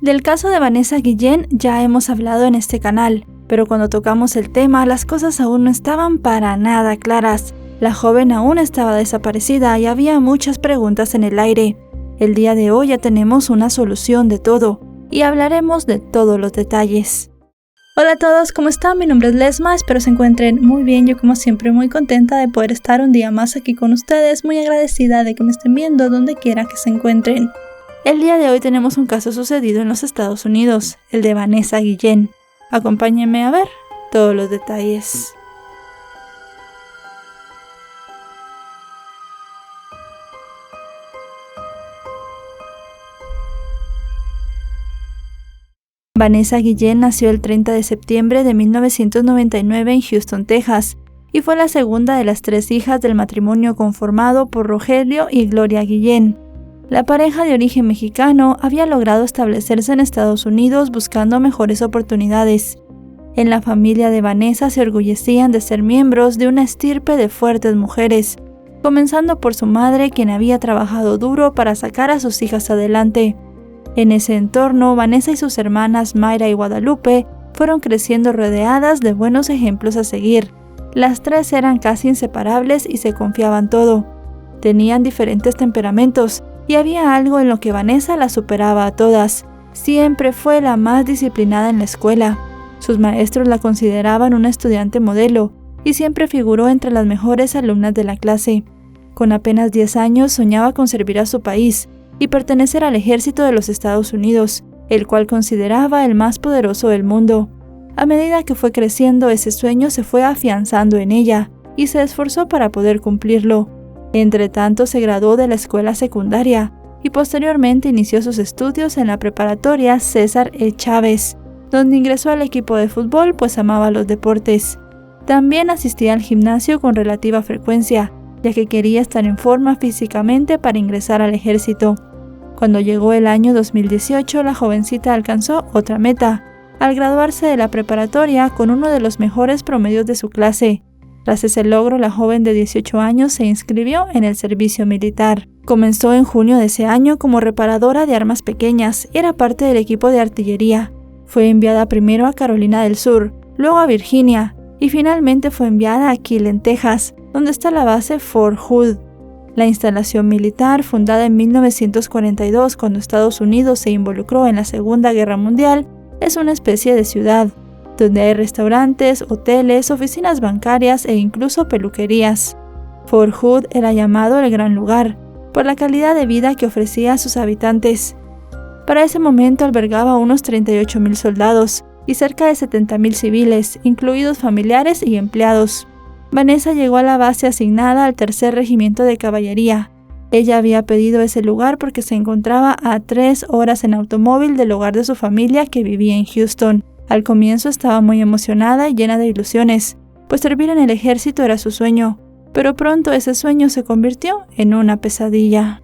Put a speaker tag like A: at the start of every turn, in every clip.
A: Del caso de Vanessa Guillén ya hemos hablado en este canal, pero cuando tocamos el tema las cosas aún no estaban para nada claras. La joven aún estaba desaparecida y había muchas preguntas en el aire. El día de hoy ya tenemos una solución de todo y hablaremos de todos los detalles. Hola a todos, ¿cómo están? Mi nombre es Lesma, espero se encuentren muy bien. Yo como siempre muy contenta de poder estar un día más aquí con ustedes, muy agradecida de que me estén viendo donde quiera que se encuentren. El día de hoy tenemos un caso sucedido en los Estados Unidos, el de Vanessa Guillén. Acompáñenme a ver todos los detalles. Vanessa Guillén nació el 30 de septiembre de 1999 en Houston, Texas, y fue la segunda de las 3 hijas del matrimonio conformado por Rogelio y Gloria Guillén. La pareja de origen mexicano había logrado establecerse en Estados Unidos buscando mejores oportunidades. En la familia de Vanessa se orgullecían de ser miembros de una estirpe de fuertes mujeres, comenzando por su madre, quien había trabajado duro para sacar a sus hijas adelante. En ese entorno, Vanessa y sus hermanas Mayra y Guadalupe fueron creciendo rodeadas de buenos ejemplos a seguir. Las 3 eran casi inseparables y se confiaban todo. Tenían diferentes temperamentos, y había algo en lo que Vanessa la superaba a todas. Siempre fue la más disciplinada en la escuela. Sus maestros la consideraban una estudiante modelo y siempre figuró entre las mejores alumnas de la clase. Con apenas 10 años soñaba con servir a su país y pertenecer al ejército de los Estados Unidos, el cual consideraba el más poderoso del mundo. A medida que fue creciendo, ese sueño se fue afianzando en ella y se esforzó para poder cumplirlo. Entre tanto, se graduó de la escuela secundaria y posteriormente inició sus estudios en la preparatoria César E. Chávez, donde ingresó al equipo de fútbol pues amaba los deportes. También asistía al gimnasio con relativa frecuencia, ya que quería estar en forma físicamente para ingresar al ejército. Cuando llegó el año 2018, la jovencita alcanzó otra meta, al graduarse de la preparatoria con uno de los mejores promedios de su clase. Tras ese logro, la joven de 18 años se inscribió en el servicio militar. Comenzó en junio de ese año como reparadora de armas pequeñas y era parte del equipo de artillería. Fue enviada primero a Carolina del Sur, luego a Virginia y finalmente fue enviada a Killeen, Texas, donde está la base Fort Hood. La instalación militar, fundada en 1942 cuando Estados Unidos se involucró en la Segunda Guerra Mundial, es una especie de ciudad, donde hay restaurantes, hoteles, oficinas bancarias e incluso peluquerías. Fort Hood era llamado el Gran Lugar, por la calidad de vida que ofrecía a sus habitantes. Para ese momento albergaba unos 38,000 soldados y cerca de 70,000 civiles, incluidos familiares y empleados. Vanessa llegó a la base asignada al 3er Regimiento de Caballería. Ella había pedido ese lugar porque se encontraba a 3 horas en automóvil del hogar de su familia que vivía en Houston. Al comienzo estaba muy emocionada y llena de ilusiones, pues servir en el ejército era su sueño, pero pronto ese sueño se convirtió en una pesadilla.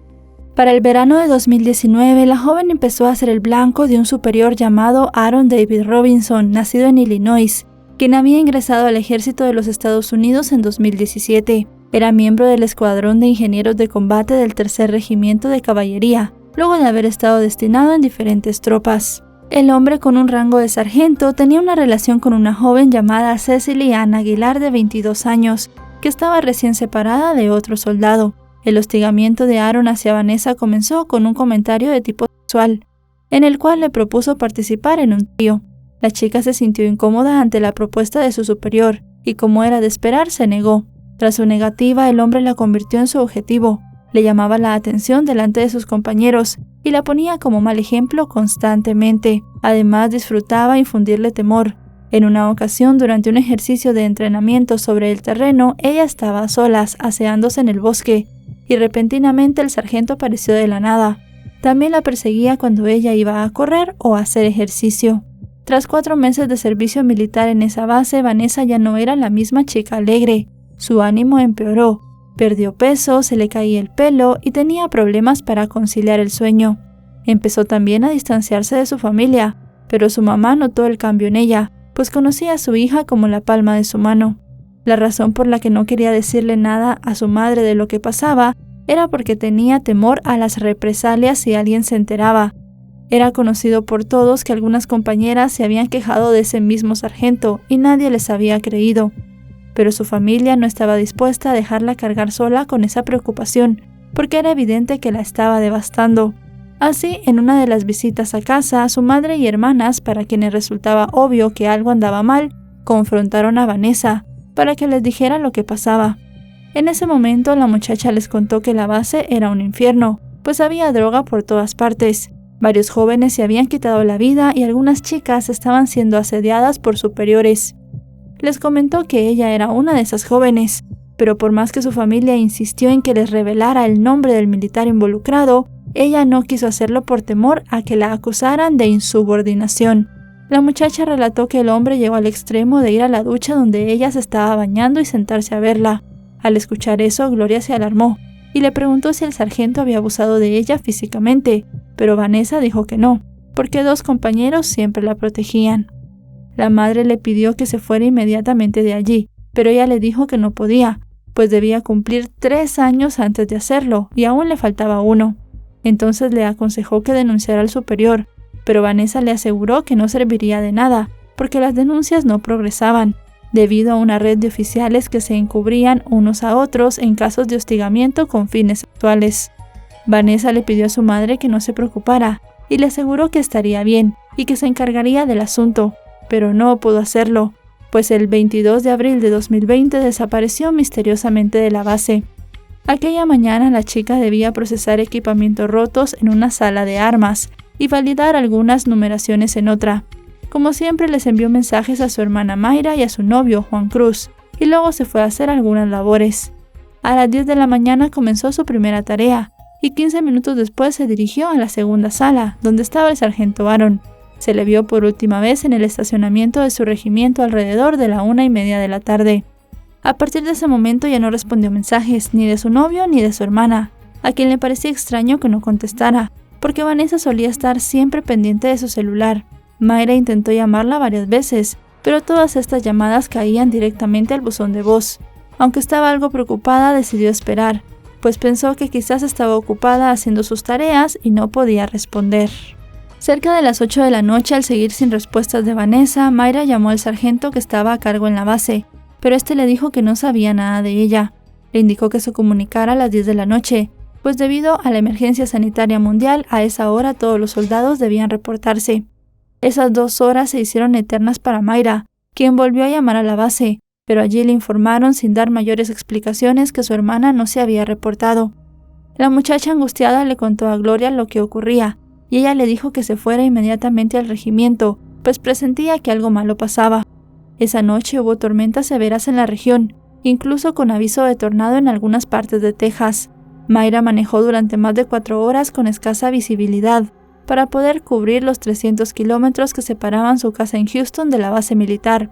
A: Para el verano de 2019, la joven empezó a ser el blanco de un superior llamado Aaron David Robinson, nacido en Illinois, quien había ingresado al ejército de los Estados Unidos en 2017. Era miembro del escuadrón de ingenieros de combate del 3er Regimiento de Caballería, luego de haber estado destinado en diferentes tropas. El hombre, con un rango de sargento, tenía una relación con una joven llamada Cecily Ann Aguilar de 22 años, que estaba recién separada de otro soldado. El hostigamiento de Aaron hacia Vanessa comenzó con un comentario de tipo sexual, en el cual le propuso participar en un trío. La chica se sintió incómoda ante la propuesta de su superior, y como era de esperar, se negó. Tras su negativa, el hombre la convirtió en su objetivo. Le llamaba la atención delante de sus compañeros y la ponía como mal ejemplo constantemente. Además, disfrutaba infundirle temor. En una ocasión, durante un ejercicio de entrenamiento sobre el terreno, ella estaba a solas, aseándose en el bosque, y repentinamente el sargento apareció de la nada. También la perseguía cuando ella iba a correr o a hacer ejercicio. Tras 4 meses de servicio militar en esa base, Vanessa ya no era la misma chica alegre. Su ánimo empeoró. Perdió peso, se le caía el pelo y tenía problemas para conciliar el sueño. Empezó también a distanciarse de su familia, pero su mamá notó el cambio en ella, pues conocía a su hija como la palma de su mano. La razón por la que no quería decirle nada a su madre de lo que pasaba era porque tenía temor a las represalias si alguien se enteraba. Era conocido por todos que algunas compañeras se habían quejado de ese mismo sargento y nadie les había creído. Pero su familia no estaba dispuesta a dejarla cargar sola con esa preocupación, porque era evidente que la estaba devastando. Así, en una de las visitas a casa, su madre y hermanas, para quienes resultaba obvio que algo andaba mal, confrontaron a Vanessa para que les dijera lo que pasaba. En ese momento, la muchacha les contó que la base era un infierno, pues había droga por todas partes. Varios jóvenes se habían quitado la vida y algunas chicas estaban siendo asediadas por superiores. Les comentó que ella era una de esas jóvenes, pero por más que su familia insistió en que les revelara el nombre del militar involucrado, ella no quiso hacerlo por temor a que la acusaran de insubordinación. La muchacha relató que el hombre llegó al extremo de ir a la ducha donde ella se estaba bañando y sentarse a verla. Al escuchar eso, Gloria se alarmó y le preguntó si el sargento había abusado de ella físicamente, pero Vanessa dijo que no, porque 2 compañeros siempre la protegían. La madre le pidió que se fuera inmediatamente de allí, pero ella le dijo que no podía, pues debía cumplir 3 años antes de hacerlo y aún le faltaba 1. Entonces le aconsejó que denunciara al superior, pero Vanessa le aseguró que no serviría de nada, porque las denuncias no progresaban, debido a una red de oficiales que se encubrían unos a otros en casos de hostigamiento con fines sexuales. Vanessa le pidió a su madre que no se preocupara y le aseguró que estaría bien y que se encargaría del asunto, pero no pudo hacerlo, pues el 22 de abril de 2020 desapareció misteriosamente de la base. Aquella mañana la chica debía procesar equipamientos rotos en una sala de armas y validar algunas numeraciones en otra. Como siempre, les envió mensajes a su hermana Mayra y a su novio Juan Cruz, y luego se fue a hacer algunas labores. A las 10 de la mañana comenzó su primera tarea, y 15 minutos después se dirigió a la segunda sala, donde estaba el sargento Aaron. Se le vio por última vez en el estacionamiento de su regimiento alrededor de la 1:30 de la tarde. A partir de ese momento ya no respondió mensajes ni de su novio ni de su hermana, a quien le parecía extraño que no contestara, porque Vanessa solía estar siempre pendiente de su celular. Mayra intentó llamarla varias veces, pero todas estas llamadas caían directamente al buzón de voz. Aunque estaba algo preocupada, decidió esperar, pues pensó que quizás estaba ocupada haciendo sus tareas y no podía responder. Cerca de las 8 de la noche, al seguir sin respuestas de Vanessa, Mayra llamó al sargento que estaba a cargo en la base, pero este le dijo que no sabía nada de ella. Le indicó que se comunicara a las 10 de la noche, pues debido a la emergencia sanitaria mundial, a esa hora todos los soldados debían reportarse. Esas 2 horas se hicieron eternas para Mayra, quien volvió a llamar a la base, pero allí le informaron sin dar mayores explicaciones que su hermana no se había reportado. La muchacha angustiada le contó a Gloria lo que ocurría, y ella le dijo que se fuera inmediatamente al regimiento, pues presentía que algo malo pasaba. Esa noche hubo tormentas severas en la región, incluso con aviso de tornado en algunas partes de Texas. Mayra manejó durante más de 4 horas con escasa visibilidad, para poder cubrir los 300 kilómetros que separaban su casa en Houston de la base militar.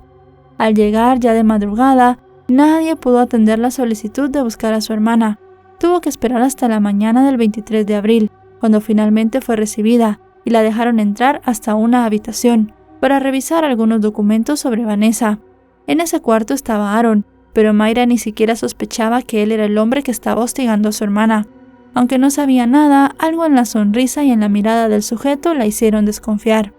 A: Al llegar ya de madrugada, nadie pudo atender la solicitud de buscar a su hermana. Tuvo que esperar hasta la mañana del 23 de abril, cuando finalmente fue recibida, y la dejaron entrar hasta una habitación, para revisar algunos documentos sobre Vanessa. En ese cuarto estaba Aaron, pero Mayra ni siquiera sospechaba que él era el hombre que estaba hostigando a su hermana. Aunque no sabía nada, algo en la sonrisa y en la mirada del sujeto la hicieron desconfiar.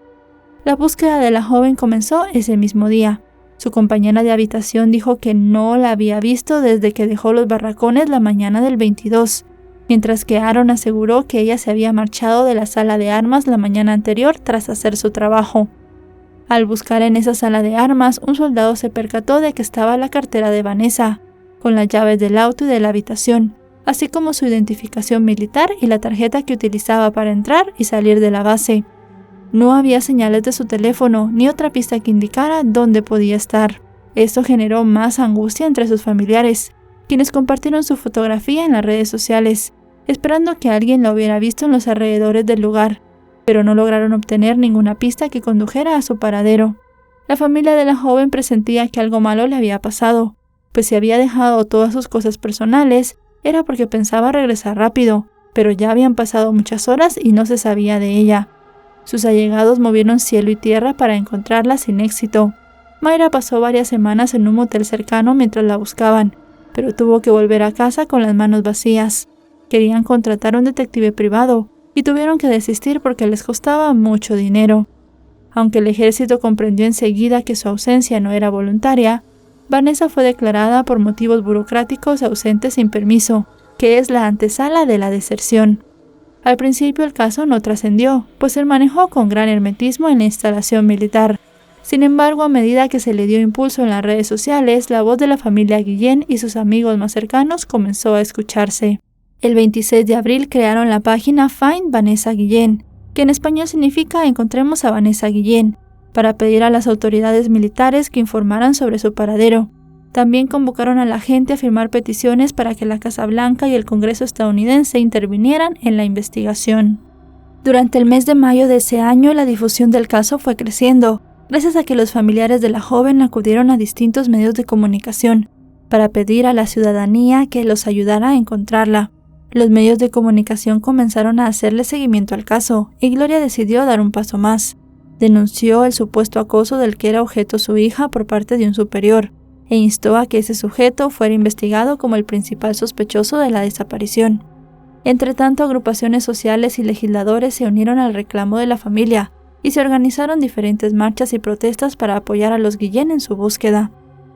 A: La búsqueda de la joven comenzó ese mismo día. Su compañera de habitación dijo que no la había visto desde que dejó los barracones la mañana del 22, mientras que Aaron aseguró que ella se había marchado de la sala de armas la mañana anterior tras hacer su trabajo. Al buscar en esa sala de armas, un soldado se percató de que estaba la cartera de Vanessa, con las llaves del auto y de la habitación, así como su identificación militar y la tarjeta que utilizaba para entrar y salir de la base. No había señales de su teléfono ni otra pista que indicara dónde podía estar. Esto generó más angustia entre sus familiares, quienes compartieron su fotografía en las redes sociales, esperando que alguien la hubiera visto en los alrededores del lugar, pero no lograron obtener ninguna pista que condujera a su paradero. La familia de la joven presentía que algo malo le había pasado, pues si había dejado todas sus cosas personales, era porque pensaba regresar rápido, pero ya habían pasado muchas horas y no se sabía de ella. Sus allegados movieron cielo y tierra para encontrarla sin éxito. Mayra pasó varias semanas en un motel cercano mientras la buscaban, pero tuvo que volver a casa con las manos vacías. Querían contratar a un detective privado, y tuvieron que desistir porque les costaba mucho dinero. Aunque el ejército comprendió enseguida que su ausencia no era voluntaria, Vanessa fue declarada por motivos burocráticos ausente sin permiso, que es la antesala de la deserción. Al principio el caso no trascendió, pues se manejó con gran hermetismo en la instalación militar. Sin embargo, a medida que se le dio impulso en las redes sociales, la voz de la familia Guillén y sus amigos más cercanos comenzó a escucharse. El 26 de abril crearon la página Find Vanessa Guillén, que en español significa Encontremos a Vanessa Guillén, para pedir a las autoridades militares que informaran sobre su paradero. También convocaron a la gente a firmar peticiones para que la Casa Blanca y el Congreso estadounidense intervinieran en la investigación. Durante el mes de mayo de ese año, la difusión del caso fue creciendo, gracias a que los familiares de la joven acudieron a distintos medios de comunicación para pedir a la ciudadanía que los ayudara a encontrarla. Los medios de comunicación comenzaron a hacerle seguimiento al caso, y Gloria decidió dar un paso más. Denunció el supuesto acoso del que era objeto su hija por parte de un superior, e instó a que ese sujeto fuera investigado como el principal sospechoso de la desaparición. Entretanto, agrupaciones sociales y legisladores se unieron al reclamo de la familia, y se organizaron diferentes marchas y protestas para apoyar a los Guillén en su búsqueda.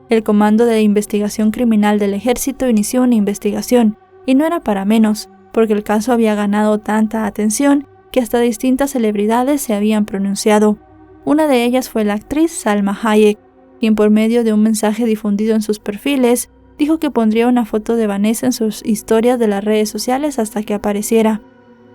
A: El Comando de Investigación Criminal del Ejército inició una investigación, y no era para menos, porque el caso había ganado tanta atención que hasta distintas celebridades se habían pronunciado. Una de ellas fue la actriz Salma Hayek, quien por medio de un mensaje difundido en sus perfiles, dijo que pondría una foto de Vanessa en sus historias de las redes sociales hasta que apareciera.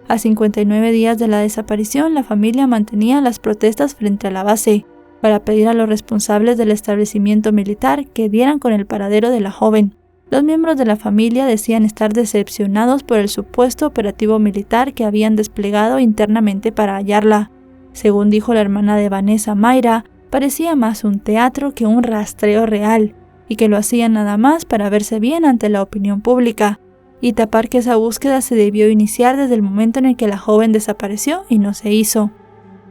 A: A 59 días de la desaparición, la familia mantenía las protestas frente a la base, para pedir a los responsables del establecimiento militar que dieran con el paradero de la joven. Los miembros de la familia decían estar decepcionados por el supuesto operativo militar que habían desplegado internamente para hallarla. Según dijo la hermana de Vanessa, Mayra, parecía más un teatro que un rastreo real, y que lo hacían nada más para verse bien ante la opinión pública, y tapar que esa búsqueda se debió iniciar desde el momento en el que la joven desapareció y no se hizo.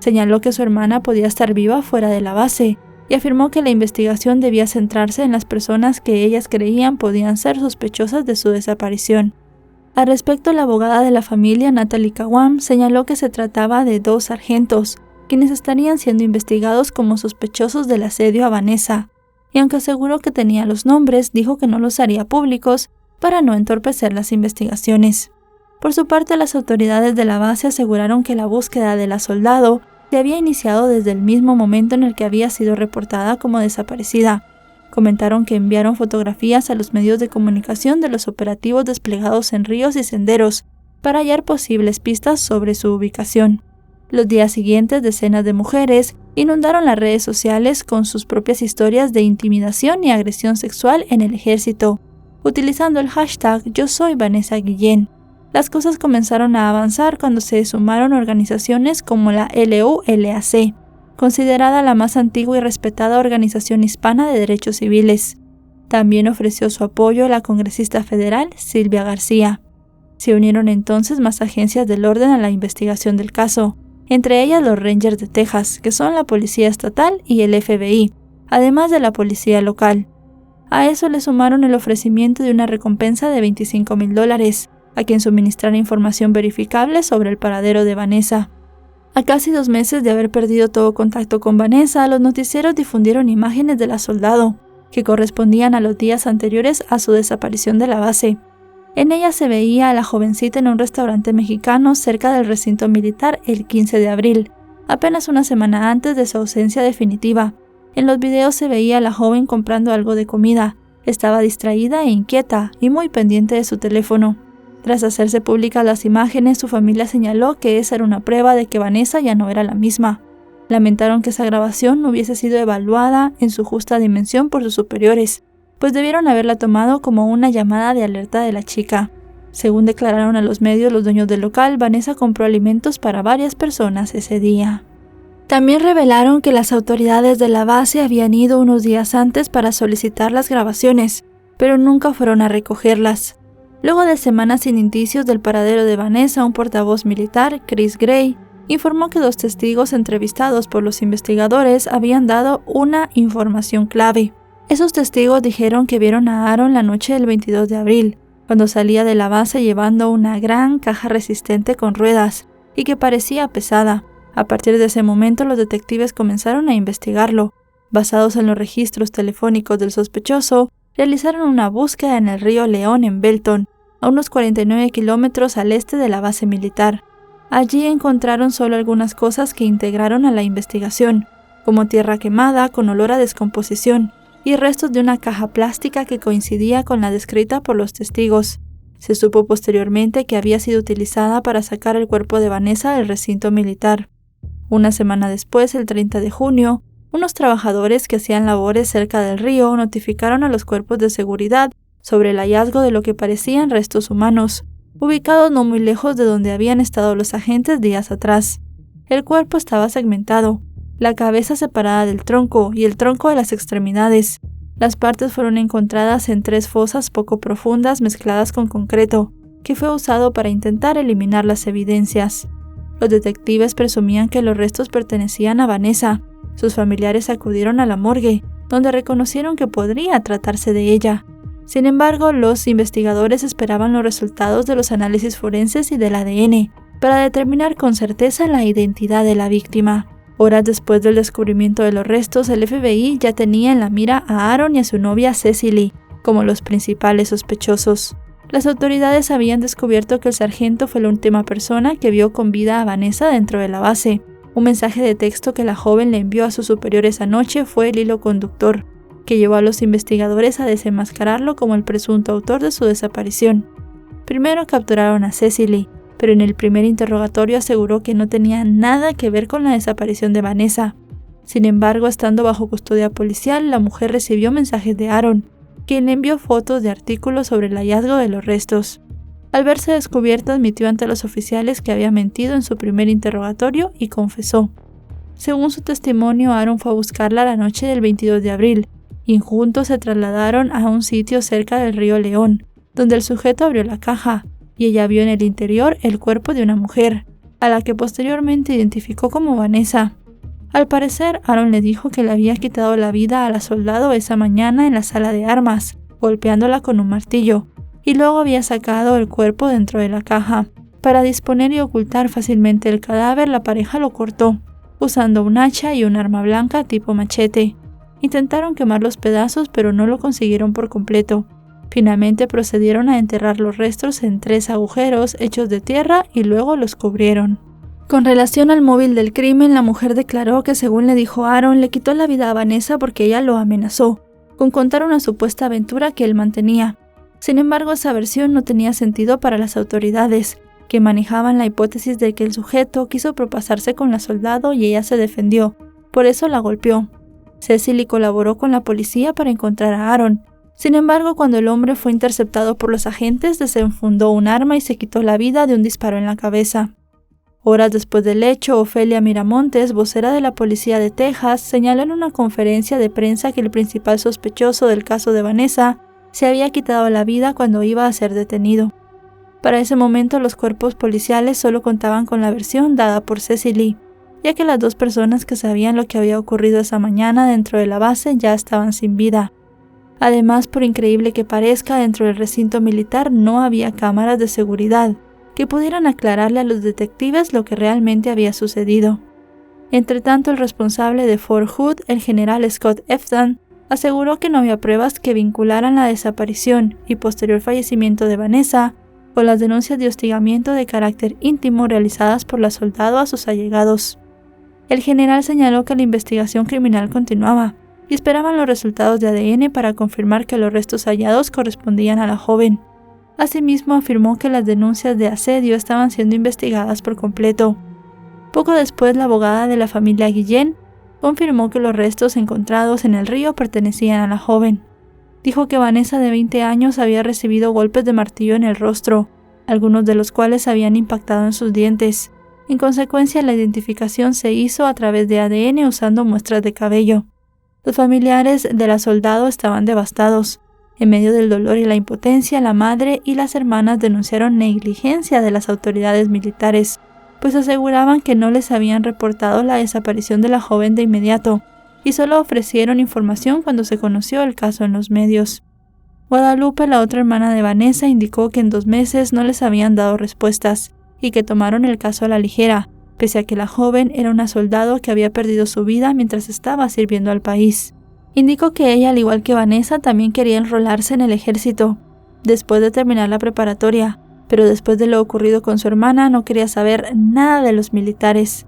A: Señaló que su hermana podía estar viva fuera de la base, y afirmó que la investigación debía centrarse en las personas que ellas creían podían ser sospechosas de su desaparición. Al respecto, la abogada de la familia, Natalie Kawam, señaló que se trataba de 2 sargentos, quienes estarían siendo investigados como sospechosos del asedio a Vanessa, y aunque aseguró que tenía los nombres, dijo que no los haría públicos para no entorpecer las investigaciones. Por su parte, las autoridades de la base aseguraron que la búsqueda de la soldado se había iniciado desde el mismo momento en el que había sido reportada como desaparecida. Comentaron que enviaron fotografías a los medios de comunicación de los operativos desplegados en ríos y senderos para hallar posibles pistas sobre su ubicación. Los días siguientes, decenas de mujeres inundaron las redes sociales con sus propias historias de intimidación y agresión sexual en el ejército, utilizando el hashtag Yo soy Vanessa Guillén. Las cosas comenzaron a avanzar cuando se sumaron organizaciones como la LULAC, considerada la más antigua y respetada organización hispana de derechos civiles. También ofreció su apoyo a la congresista federal Silvia García. Se unieron entonces más agencias del orden a la investigación del caso, entre ellas los Rangers de Texas, que son la policía estatal, y el FBI, además de la policía local. A eso le sumaron el ofrecimiento de una recompensa de $25,000 a quien suministrara información verificable sobre el paradero de Vanessa. A casi 2 meses de haber perdido todo contacto con Vanessa, los noticieros difundieron imágenes de la soldado, que correspondían a los días anteriores a su desaparición de la base. En ella se veía a la jovencita en un restaurante mexicano cerca del recinto militar el 15 de abril, apenas una semana antes de su ausencia definitiva. En los videos se veía a la joven comprando algo de comida. Estaba distraída e inquieta y muy pendiente de su teléfono. Tras hacerse públicas las imágenes, su familia señaló que esa era una prueba de que Vanessa ya no era la misma. Lamentaron que esa grabación no hubiese sido evaluada en su justa dimensión por sus superiores, pues debieron haberla tomado como una llamada de alerta de la chica. Según declararon a los medios los dueños del local, Vanessa compró alimentos para varias personas ese día. También revelaron que las autoridades de la base habían ido unos días antes para solicitar las grabaciones, pero nunca fueron a recogerlas. Luego de semanas sin indicios del paradero de Vanessa, un portavoz militar, Chris Gray, informó que 2 testigos entrevistados por los investigadores habían dado una información clave. Esos testigos dijeron que vieron a Aaron la noche del 22 de abril, cuando salía de la base llevando una gran caja resistente con ruedas, y que parecía pesada. A partir de ese momento, los detectives comenzaron a investigarlo. Basados en los registros telefónicos del sospechoso, realizaron una búsqueda en el río León en Belton, a unos 49 kilómetros al este de la base militar. Allí encontraron solo algunas cosas que integraron a la investigación, como tierra quemada con olor a descomposición y restos de una caja plástica que coincidía con la descrita por los testigos. Se supo posteriormente que había sido utilizada para sacar el cuerpo de Vanessa del recinto militar. Una semana después, el 30 de junio, unos trabajadores que hacían labores cerca del río notificaron a los cuerpos de seguridad sobre el hallazgo de lo que parecían restos humanos, ubicados no muy lejos de donde habían estado los agentes días atrás. El cuerpo estaba segmentado, la cabeza separada del tronco y el tronco de las extremidades. Las partes fueron encontradas en 3 fosas poco profundas mezcladas con concreto, que fue usado para intentar eliminar las evidencias. Los detectives presumían que los restos pertenecían a Vanessa. Sus familiares acudieron a la morgue, donde reconocieron que podría tratarse de ella. Sin embargo, los investigadores esperaban los resultados de los análisis forenses y del ADN para determinar con certeza la identidad de la víctima. Horas después del descubrimiento de los restos, el FBI ya tenía en la mira a Aaron y a su novia Cecily como los principales sospechosos. Las autoridades habían descubierto que el sargento fue la última persona que vio con vida a Vanessa dentro de la base. Un mensaje de texto que la joven le envió a sus superiores esa noche fue el hilo conductor, que llevó a los investigadores a desenmascararlo como el presunto autor de su desaparición. Primero capturaron a Cecily, pero en el primer interrogatorio aseguró que no tenía nada que ver con la desaparición de Vanessa. Sin embargo, estando bajo custodia policial, la mujer recibió mensajes de Aaron, quien le envió fotos de artículos sobre el hallazgo de los restos. Al verse descubierta, admitió ante los oficiales que había mentido en su primer interrogatorio y confesó. Según su testimonio, Aaron fue a buscarla la noche del 22 de abril, y juntos se trasladaron a un sitio cerca del río León, donde el sujeto abrió la caja, y ella vio en el interior el cuerpo de una mujer, a la que posteriormente identificó como Vanessa. Al parecer, Aaron le dijo que le había quitado la vida a la soldado esa mañana en la sala de armas, golpeándola con un martillo, y luego había sacado el cuerpo dentro de la caja. Para disponer y ocultar fácilmente el cadáver, la pareja lo cortó, usando un hacha y un arma blanca tipo machete. Intentaron quemar los pedazos, pero no lo consiguieron por completo. Finalmente procedieron a enterrar los restos en 3 agujeros hechos de tierra y luego los cubrieron. Con relación al móvil del crimen, la mujer declaró que, según le dijo Aaron, le quitó la vida a Vanessa porque ella lo amenazó, con contar una supuesta aventura que él mantenía. Sin embargo, esa versión no tenía sentido para las autoridades, que manejaban la hipótesis de que el sujeto quiso propasarse con la soldado y ella se defendió, por eso la golpeó. Cecily colaboró con la policía para encontrar a Aaron. Sin embargo, cuando el hombre fue interceptado por los agentes, desenfundó un arma y se quitó la vida de un disparo en la cabeza. Horas después del hecho, Ofelia Miramontes, vocera de la policía de Texas, señaló en una conferencia de prensa que el principal sospechoso del caso de Vanessa se había quitado la vida cuando iba a ser detenido. Para ese momento, los cuerpos policiales solo contaban con la versión dada por Cecily, ya que las 2 personas que sabían lo que había ocurrido esa mañana dentro de la base ya estaban sin vida. Además, por increíble que parezca, dentro del recinto militar no había cámaras de seguridad que pudieran aclararle a los detectives lo que realmente había sucedido. Entretanto, el responsable de Fort Hood, el general Scott Efton, aseguró que no había pruebas que vincularan la desaparición y posterior fallecimiento de Vanessa con las denuncias de hostigamiento de carácter íntimo realizadas por la soldado a sus allegados. El general señaló que la investigación criminal continuaba y esperaban los resultados de ADN para confirmar que los restos hallados correspondían a la joven. Asimismo, afirmó que las denuncias de asedio estaban siendo investigadas por completo. Poco después, la abogada de la familia Guillén confirmó que los restos encontrados en el río pertenecían a la joven. Dijo que Vanessa, de 20 años, había recibido golpes de martillo en el rostro, algunos de los cuales habían impactado en sus dientes. En consecuencia, la identificación se hizo a través de ADN usando muestras de cabello. Los familiares de la soldado estaban devastados. En medio del dolor y la impotencia, la madre y las hermanas denunciaron negligencia de las autoridades militares, pues aseguraban que no les habían reportado la desaparición de la joven de inmediato, y solo ofrecieron información cuando se conoció el caso en los medios. Guadalupe, la otra hermana de Vanessa, indicó que en 2 meses no les habían dado respuestas, y que tomaron el caso a la ligera, pese a que la joven era una soldado que había perdido su vida mientras estaba sirviendo al país. Indicó que ella, al igual que Vanessa, también quería enrolarse en el ejército, después de terminar la preparatoria, pero después de lo ocurrido con su hermana no quería saber nada de los militares.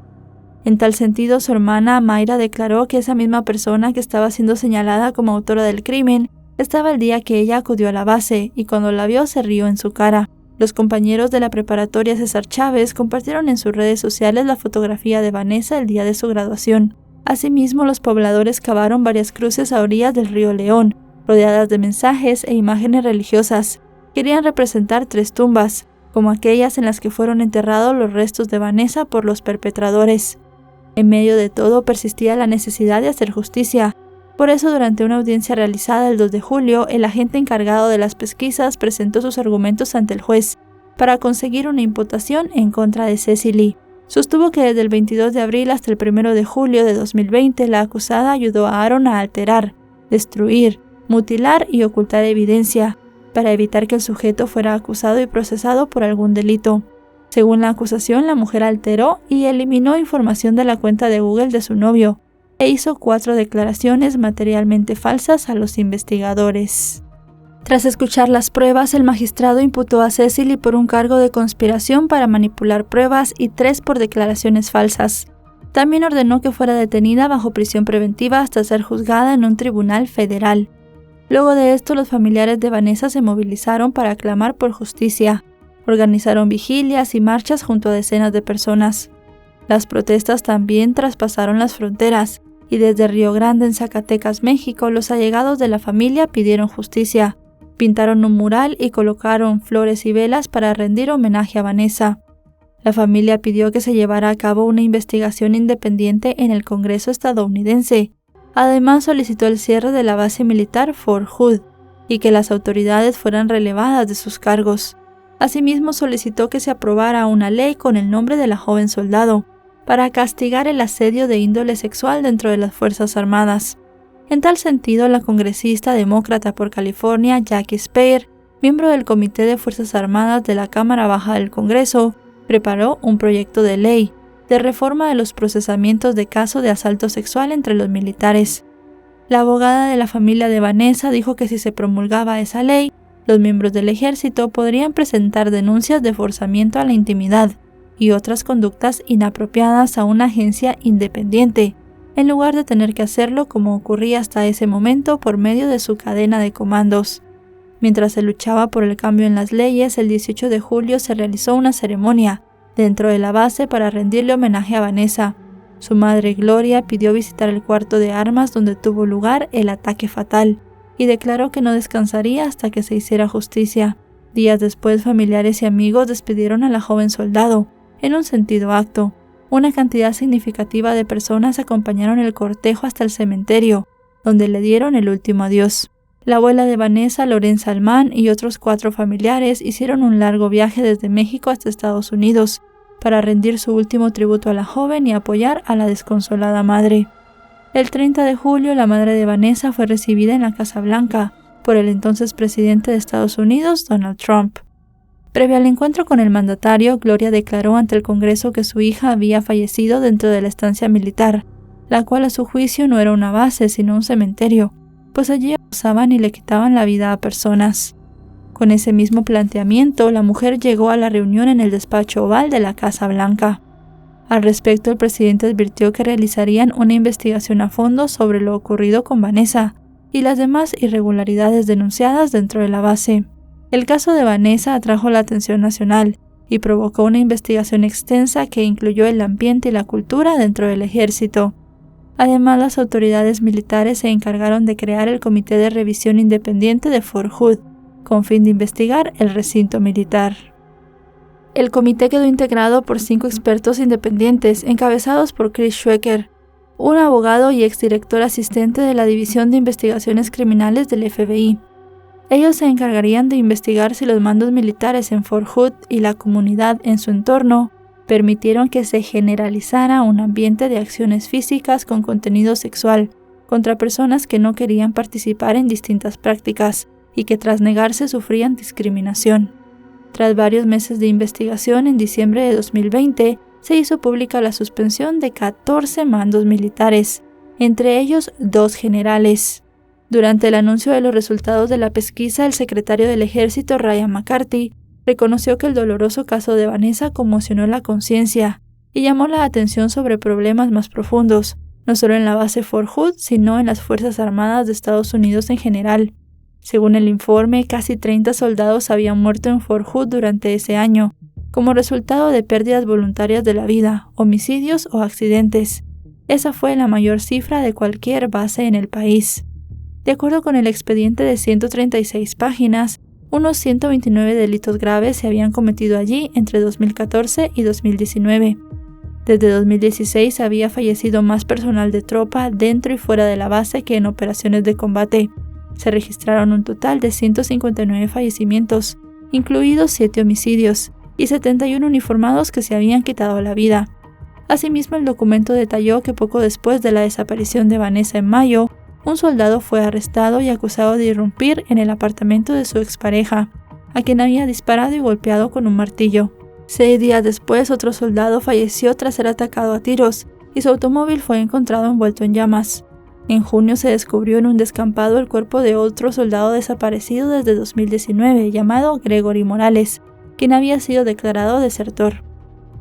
A: En tal sentido, su hermana Mayra declaró que esa misma persona que estaba siendo señalada como autora del crimen estaba el día que ella acudió a la base y cuando la vio se rió en su cara. Los compañeros de la preparatoria César Chávez compartieron en sus redes sociales la fotografía de Vanessa el día de su graduación. Asimismo, los pobladores cavaron varias cruces a orillas del río León, rodeadas de mensajes e imágenes religiosas. Querían representar 3 tumbas, como aquellas en las que fueron enterrados los restos de Vanessa por los perpetradores. En medio de todo persistía la necesidad de hacer justicia. Por eso, durante una audiencia realizada el 2 de julio, el agente encargado de las pesquisas presentó sus argumentos ante el juez para conseguir una imputación en contra de Cecily. Sostuvo que desde el 22 de abril hasta el 1 de julio de 2020 la acusada ayudó a Aaron a alterar, destruir, mutilar y ocultar evidencia para evitar que el sujeto fuera acusado y procesado por algún delito. Según la acusación, la mujer alteró y eliminó información de la cuenta de Google de su novio e hizo 4 declaraciones materialmente falsas a los investigadores. Tras escuchar las pruebas, el magistrado imputó a Cecily por un cargo de conspiración para manipular pruebas y 3 por declaraciones falsas. También ordenó que fuera detenida bajo prisión preventiva hasta ser juzgada en un tribunal federal. Luego de esto, los familiares de Vanessa se movilizaron para clamar por justicia. Organizaron vigilias y marchas junto a decenas de personas. Las protestas también traspasaron las fronteras, y desde Río Grande, en Zacatecas, México, los allegados de la familia pidieron justicia. Pintaron un mural y colocaron flores y velas para rendir homenaje a Vanessa. La familia pidió que se llevara a cabo una investigación independiente en el Congreso estadounidense. Además, solicitó el cierre de la base militar Fort Hood y que las autoridades fueran relevadas de sus cargos. Asimismo, solicitó que se aprobara una ley con el nombre de la joven soldado para castigar el asedio de índole sexual dentro de las Fuerzas Armadas. En tal sentido, la congresista demócrata por California, Jackie Speier, miembro del Comité de Fuerzas Armadas de la Cámara Baja del Congreso, preparó un proyecto de ley de reforma de los procesamientos de casos de asalto sexual entre los militares. La abogada de la familia de Vanessa dijo que si se promulgaba esa ley, los miembros del ejército podrían presentar denuncias de forzamiento a la intimidad y otras conductas inapropiadas a una agencia independiente, en lugar de tener que hacerlo como ocurría hasta ese momento por medio de su cadena de comandos. Mientras se luchaba por el cambio en las leyes, el 18 de julio se realizó una ceremonia dentro de la base para rendirle homenaje a Vanessa. Su madre Gloria pidió visitar el cuarto de armas donde tuvo lugar el ataque fatal y declaró que no descansaría hasta que se hiciera justicia. Días después, familiares y amigos despidieron a la joven soldado en un sentido acto. Una cantidad significativa de personas acompañaron el cortejo hasta el cementerio, donde le dieron el último adiós. La abuela de Vanessa, Lorenza Almán, y otros 4 familiares hicieron un largo viaje desde México hasta Estados Unidos para rendir su último tributo a la joven y apoyar a la desconsolada madre. El 30 de julio, la madre de Vanessa fue recibida en la Casa Blanca por el entonces presidente de Estados Unidos, Donald Trump. Previo al encuentro con el mandatario, Gloria declaró ante el Congreso que su hija había fallecido dentro de la estancia militar, la cual a su juicio no era una base sino un cementerio, pues allí abusaban y le quitaban la vida a personas. Con ese mismo planteamiento, la mujer llegó a la reunión en el despacho oval de la Casa Blanca. Al respecto, el presidente advirtió que realizarían una investigación a fondo sobre lo ocurrido con Vanessa y las demás irregularidades denunciadas dentro de la base. El caso de Vanessa atrajo la atención nacional y provocó una investigación extensa que incluyó el ambiente y la cultura dentro del ejército. Además, las autoridades militares se encargaron de crear el Comité de Revisión Independiente de Fort Hood, con fin de investigar el recinto militar. El comité quedó integrado por 5 expertos independientes, encabezados por Chris Schwecker, un abogado y exdirector asistente de la División de Investigaciones Criminales del FBI. Ellos se encargarían de investigar si los mandos militares en Fort Hood y la comunidad en su entorno permitieron que se generalizara un ambiente de acciones físicas con contenido sexual contra personas que no querían participar en distintas prácticas y que tras negarse sufrían discriminación. Tras varios meses de investigación, en diciembre de 2020, se hizo pública la suspensión de 14 mandos militares, entre ellos 2 generales. Durante el anuncio de los resultados de la pesquisa, el secretario del Ejército, Ryan McCarthy, reconoció que el doloroso caso de Vanessa conmocionó la conciencia y llamó la atención sobre problemas más profundos, no solo en la base Fort Hood, sino en las Fuerzas Armadas de Estados Unidos en general. Según el informe, casi 30 soldados habían muerto en Fort Hood durante ese año, como resultado de pérdidas voluntarias de la vida, homicidios o accidentes. Esa fue la mayor cifra de cualquier base en el país. De acuerdo con el expediente de 136 páginas, unos 129 delitos graves se habían cometido allí entre 2014 y 2019. Desde 2016 había fallecido más personal de tropa dentro y fuera de la base que en operaciones de combate. Se registraron un total de 159 fallecimientos, incluidos 7 homicidios, y 71 uniformados que se habían quitado la vida. Asimismo, el documento detalló que poco después de la desaparición de Vanessa en mayo, un soldado fue arrestado y acusado de irrumpir en el apartamento de su expareja, a quien había disparado y golpeado con un martillo. 6 días después, otro soldado falleció tras ser atacado a tiros, y su automóvil fue encontrado envuelto en llamas. En junio se descubrió en un descampado el cuerpo de otro soldado desaparecido desde 2019, llamado Gregory Morales, quien había sido declarado desertor.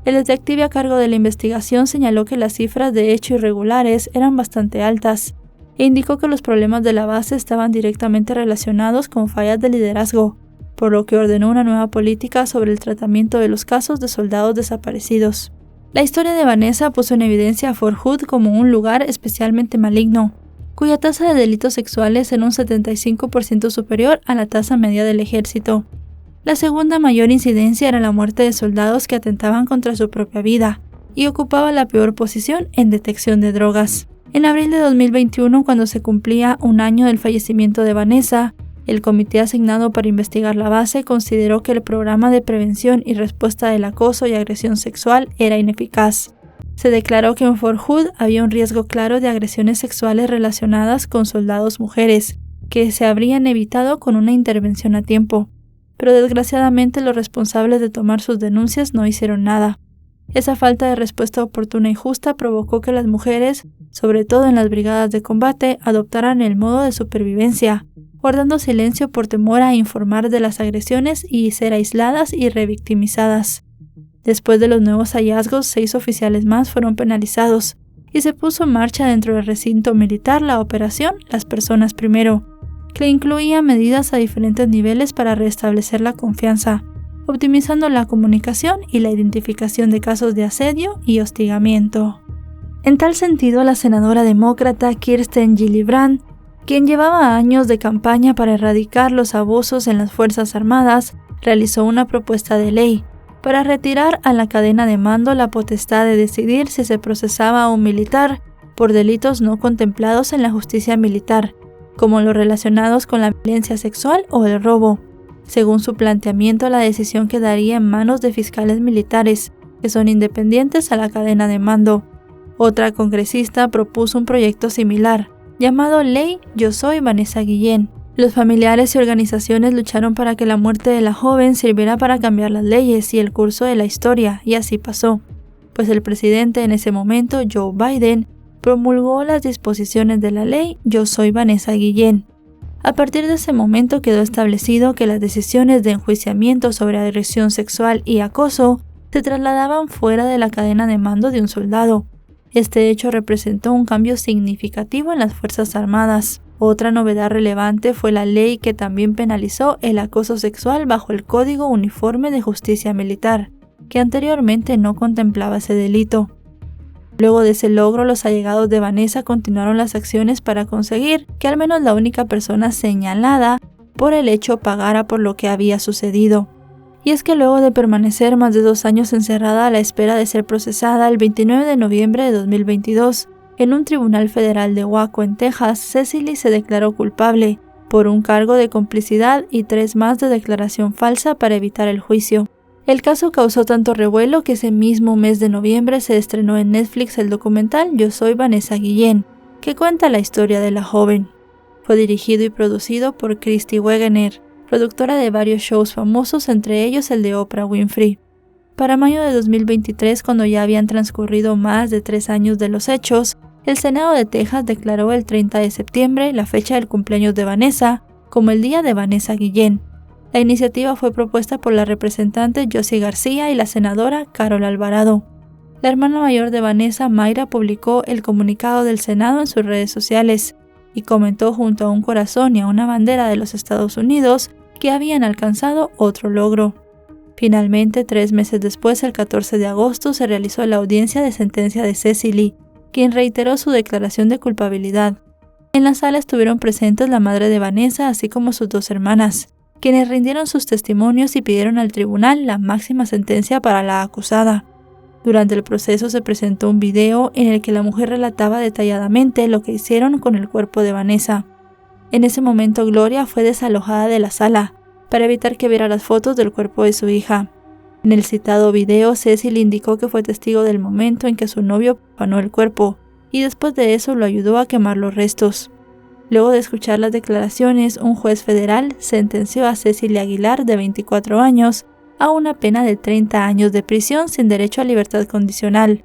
A: El detective a cargo de la investigación señaló que las cifras de hecho irregulares eran bastante altas, e indicó que los problemas de la base estaban directamente relacionados con fallas de liderazgo, por lo que ordenó una nueva política sobre el tratamiento de los casos de soldados desaparecidos. La historia de Vanessa puso en evidencia a Fort Hood como un lugar especialmente maligno, cuya tasa de delitos sexuales era un 75% superior a la tasa media del ejército. La segunda mayor incidencia era la muerte de soldados que atentaban contra su propia vida, y ocupaba la peor posición en detección de drogas. En abril de 2021, cuando se cumplía un año del fallecimiento de Vanessa, el comité asignado para investigar la base consideró que el programa de prevención y respuesta del acoso y agresión sexual era ineficaz. Se declaró que en Fort Hood había un riesgo claro de agresiones sexuales relacionadas con soldados mujeres, que se habrían evitado con una intervención a tiempo. Pero desgraciadamente los responsables de tomar sus denuncias no hicieron nada. Esa falta de respuesta oportuna y justa provocó que las mujeres, sobre todo en las brigadas de combate, adoptaran el modo de supervivencia, guardando silencio por temor a informar de las agresiones y ser aisladas y revictimizadas. Después de los nuevos hallazgos, 6 oficiales más fueron penalizados, y se puso en marcha dentro del recinto militar la operación Las Personas Primero, que incluía medidas a diferentes niveles para restablecer la confianza, optimizando la comunicación y la identificación de casos de asedio y hostigamiento. En tal sentido, la senadora demócrata Kirsten Gillibrand, quien llevaba años de campaña para erradicar los abusos en las Fuerzas Armadas, realizó una propuesta de ley para retirar a la cadena de mando la potestad de decidir si se procesaba a un militar por delitos no contemplados en la justicia militar, como los relacionados con la violencia sexual o el robo. Según su planteamiento, la decisión quedaría en manos de fiscales militares, que son independientes a la cadena de mando. Otra congresista propuso un proyecto similar, llamado Ley Yo Soy Vanessa Guillén. Los familiares y organizaciones lucharon para que la muerte de la joven sirviera para cambiar las leyes y el curso de la historia, y así pasó, pues el presidente en ese momento, Joe Biden, promulgó las disposiciones de la ley Yo Soy Vanessa Guillén. A partir de ese momento quedó establecido que las decisiones de enjuiciamiento sobre agresión sexual y acoso se trasladaban fuera de la cadena de mando de un soldado. Este hecho representó un cambio significativo en las Fuerzas Armadas. Otra novedad relevante fue la ley que también penalizó el acoso sexual bajo el Código Uniforme de Justicia Militar, que anteriormente no contemplaba ese delito. Luego de ese logro, los allegados de Vanessa continuaron las acciones para conseguir que al menos la única persona señalada por el hecho pagara por lo que había sucedido. Y es que luego de permanecer más de 2 años encerrada a la espera de ser procesada, el 29 de noviembre de 2022, en un tribunal federal de Waco, en Texas, Cecily se declaró culpable por un cargo de complicidad y 3 más de declaración falsa para evitar el juicio. El caso causó tanto revuelo que ese mismo mes de noviembre se estrenó en Netflix el documental Yo Soy Vanessa Guillén, que cuenta la historia de la joven. Fue dirigido y producido por Christy Wegener, productora de varios shows famosos, entre ellos el de Oprah Winfrey. Para mayo de 2023, cuando ya habían transcurrido más de 3 años de los hechos, el Senado de Texas declaró el 30 de septiembre, la fecha del cumpleaños de Vanessa, como el Día de Vanessa Guillén. La iniciativa fue propuesta por la representante Josie García y la senadora Carol Alvarado. La hermana mayor de Vanessa, Mayra, publicó el comunicado del Senado en sus redes sociales y comentó junto a un corazón y a una bandera de los Estados Unidos que habían alcanzado otro logro. Finalmente, 3 meses después, el 14 de agosto, se realizó la audiencia de sentencia de Cecily, quien reiteró su declaración de culpabilidad. En la sala estuvieron presentes la madre de Vanessa, así como sus 2 hermanas, quienes rindieron sus testimonios y pidieron al tribunal la máxima sentencia para la acusada. Durante el proceso se presentó un video en el que la mujer relataba detalladamente lo que hicieron con el cuerpo de Vanessa. En ese momento, Gloria fue desalojada de la sala para evitar que viera las fotos del cuerpo de su hija. En el citado video, Cecily indicó que fue testigo del momento en que su novio profanó el cuerpo y después de eso lo ayudó a quemar los restos. Luego de escuchar las declaraciones, un juez federal sentenció a Cecily Aguilar, de 24 años, a una pena de 30 años de prisión sin derecho a libertad condicional.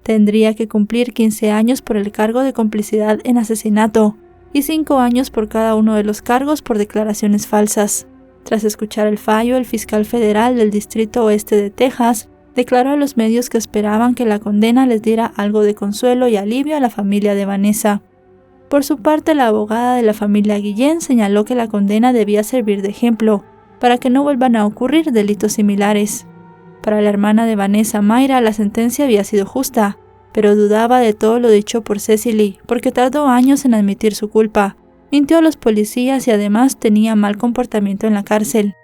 A: Tendría que cumplir 15 años por el cargo de complicidad en asesinato y 5 años por cada uno de los cargos por declaraciones falsas. Tras escuchar el fallo, el fiscal federal del Distrito Oeste de Texas declaró a los medios que esperaban que la condena les diera algo de consuelo y alivio a la familia de Vanessa. Por su parte, la abogada de la familia Guillén señaló que la condena debía servir de ejemplo para que no vuelvan a ocurrir delitos similares. Para la hermana de Vanessa, Mayra, la sentencia había sido justa, pero dudaba de todo lo dicho por Cecily porque tardó años en admitir su culpa. Mintió a los policías y además tenía mal comportamiento en la cárcel.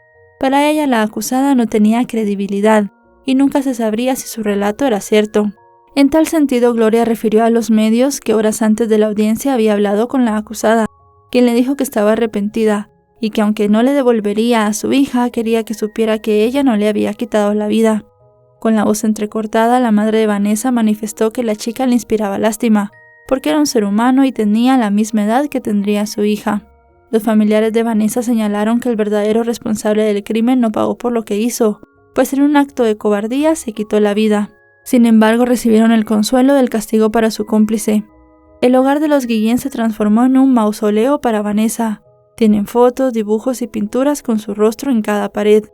A: Para ella, la acusada no tenía credibilidad y nunca se sabría si su relato era cierto. En tal sentido, Gloria refirió a los medios que horas antes de la audiencia había hablado con la acusada, quien le dijo que estaba arrepentida y que aunque no le devolvería a su hija, quería que supiera que ella no le había quitado la vida. Con la voz entrecortada, la madre de Vanessa manifestó que la chica le inspiraba lástima, porque era un ser humano y tenía la misma edad que tendría su hija. Los familiares de Vanessa señalaron que el verdadero responsable del crimen no pagó por lo que hizo, pues en un acto de cobardía se quitó la vida. Sin embargo, recibieron el consuelo del castigo para su cómplice. El hogar de los Guillén se transformó en un mausoleo para Vanessa. Tienen fotos, dibujos y pinturas con su rostro en cada pared.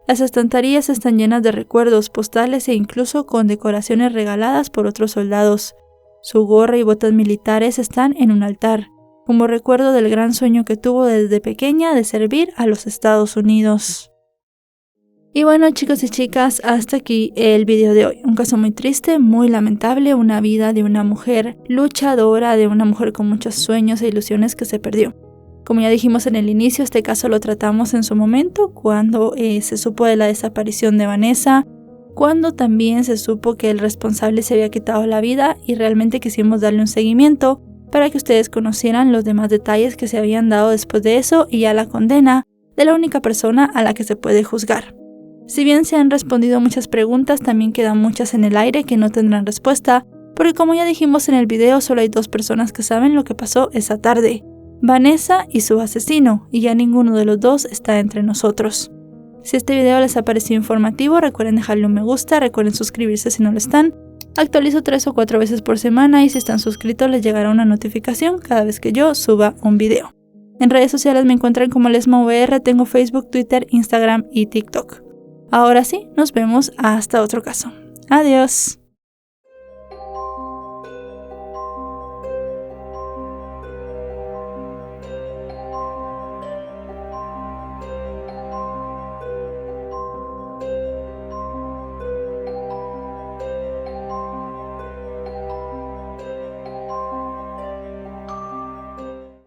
A: Las estanterías están llenas de recuerdos, postales e incluso con decoraciones regaladas por otros soldados. Su gorra y botas militares están en un altar, como recuerdo del gran sueño que tuvo desde pequeña de servir a los Estados Unidos. Y bueno, chicos y chicas, hasta aquí el video de hoy. Un caso muy triste, muy lamentable, una vida de una mujer luchadora, de una mujer con muchos sueños e ilusiones que se perdió. Como ya dijimos en el inicio, este caso lo tratamos en su momento, cuando se supo de la desaparición de Vanessa, cuando también se supo que el responsable se había quitado la vida y realmente quisimos darle un seguimiento para que ustedes conocieran los demás detalles que se habían dado después de eso y ya la condena de la única persona a la que se puede juzgar. Si bien se han respondido muchas preguntas, también quedan muchas en el aire que no tendrán respuesta, porque como ya dijimos en el video, solo hay 2 personas que saben lo que pasó esa tarde, Vanessa y su asesino, y ya ninguno de los 2 está entre nosotros. Si este video les ha parecido informativo, recuerden dejarle un me gusta, recuerden suscribirse si no lo están. Actualizo 3 o 4 veces por semana y si están suscritos les llegará una notificación cada vez que yo suba un video. En redes sociales me encuentran como LesmaVR, tengo Facebook, Twitter, Instagram y TikTok. Ahora sí, nos vemos hasta otro caso. Adiós.